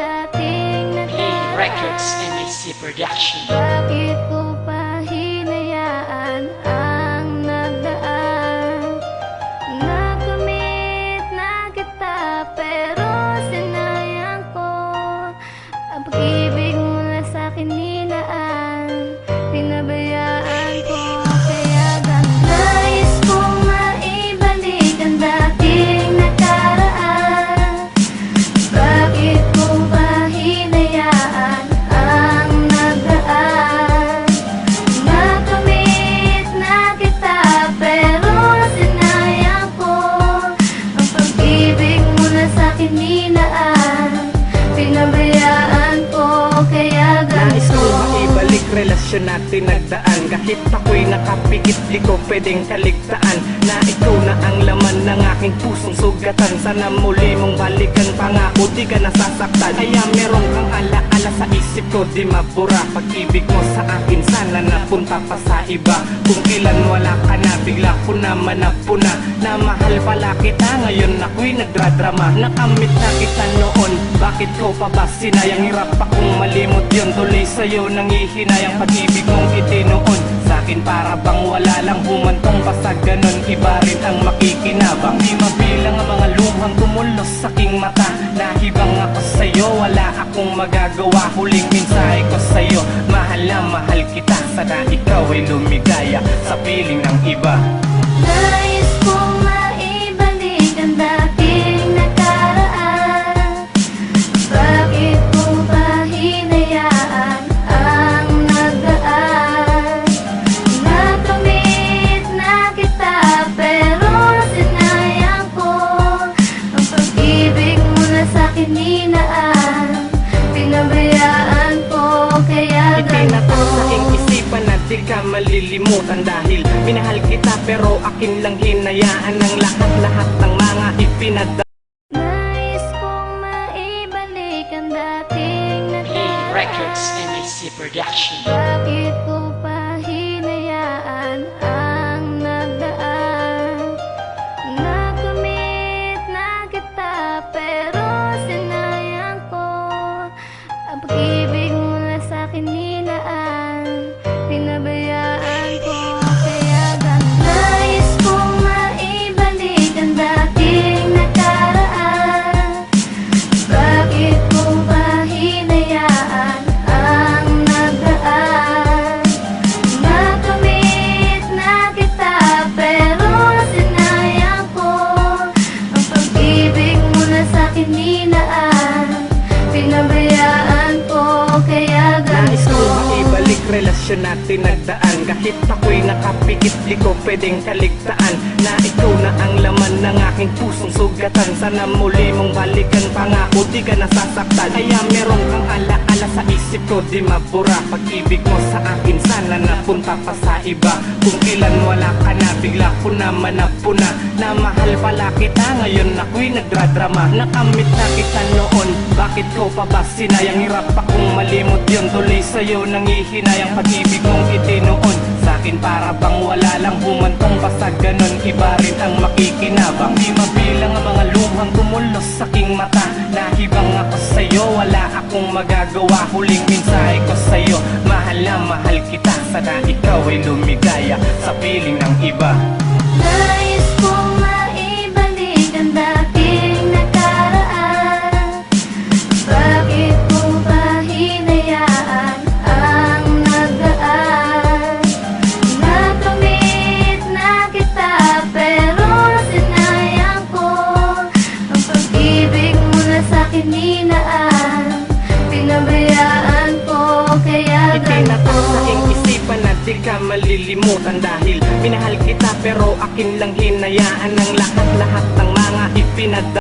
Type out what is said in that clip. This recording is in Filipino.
dating nakaraan. Records MAC Production. Bakit ko pa hinayaan ang nagdaan? Nakamit na kita pero sinayang ko ang pag-ibig mula sa'kin nilaan. Pinabayaan ko kaya ganun. Nais kong maibalik ang dating nakaraan. Bakit ko ba hinayaan ang nagdaan? Nakamit na kita pero sinayang ko ang pag-ibig mula sa'kin nilaan. Pinabayaan ko kaya Nais ko ganito. maibalik relasyon natin nagdaan. Kahit ako'y nakapikit, di ko pwedeng kaligtaan na ikaw na ang laman ng aking pusong sugatan. Sana muli mong balikan, pangako di ka nasasaktan. Kaya meron kang alaala sa isip ko, di mabura. Pag-ibig mo sa akin sana napunta pa sa iba. Kung kailan wala ka na, bigla ko naman napuna na mahal pala kita, ngayon ako'y nagdradrama. Nakamit na kita noon, bakit ko pa ba sinayang? Hirap akong malimot yun, tuloy sa'yo nangihinayang. Pag-ibig mong itinoon sa'kin para bang wala lang, humantong basta ganon. Iba rin ang makikinabang, di mabilang ang mga luhang tumulos sa aking mata. Nahibang ako sa'yo, wala akong magagawa. Huling mensahe ko sa'yo, mahal na mahal kita. Sana ikaw ay lumigaya sa piling ng iba. Nais kong maibalik ang dating nakaraan. Bakit ko ba hinayaan ang nagdaan? Nakamit na kita pero sinayang ko ang pag-ibig mula sa'kin nilaan. Pinabayaan ko kaya Itinataw sa ganito. aking isipan na di ka malilimutan. Dahil minahal kita pero akin lang hinayaan ang lahat-lahat ng mga ipinadala. Nais kong maibalik ang dating nakaraan. Records MAC Production. Bakit ko pa hinayaan ang nagdaan? Nakamit na kita pero sinayang ko ang pag-ibig mula sa'kin nilaan. Pinabayaan ko kaya ganun. Nais kong maibalik ang dating nakaraan. Bakit ko ba hinayaan ang nagdaan? Nakamit na kita pero sinayang ko ang pag-ibig mula sa'kin nilaan. Pinabayaan ko kaya Nais ko ganito. maibalik relasyon natin nagdaan. Kahit ako'y nakapikit, di ko pwedeng kaligtaan na ikaw na ang laman ng aking pusong sugatan. Sana muli mong balikan, pangako di ka nasasaktan. Kaya meron kang alaala sa isip ko, di mabura. Pag-ibig mo sa akin sana napunta pa sa iba. Kung kailan wala ka na, bigla ko naman napuna na mahal pala kita, ngayon ako'y nagdradrama. Nakamit na kita noon, bakit ko pa ba sinayang? Hirap akong malimot yun, tuloy sa'yo nangihinayang. Pag-ibig mong itinoon sa'kin para bang wala lang, humantong basta ganon. Iba rin ang makikinabang, di mabilang ang mga luhang tumulos sa aking mata. Nahibang ako sa'yo, wala akong magagawa. Huling mensahe ko sa'yo, mahal na mahal kita. Sana ikaw ay lumigaya sa piling ng iba. Nais kong maibalik ang dating nakaraan. Bakit ko ba hinayaan ang nagdaan? Nakamit na kita pero sinayang ko ang pag-ibig mula sa'kin nilaan. Pinabayaan ko kaya Itinataw sa aking ganito. isipan na di ka malilimutan. Dahil minahal kita pero akin lang hinayaan ang lahat-lahat ng mga ipinadala.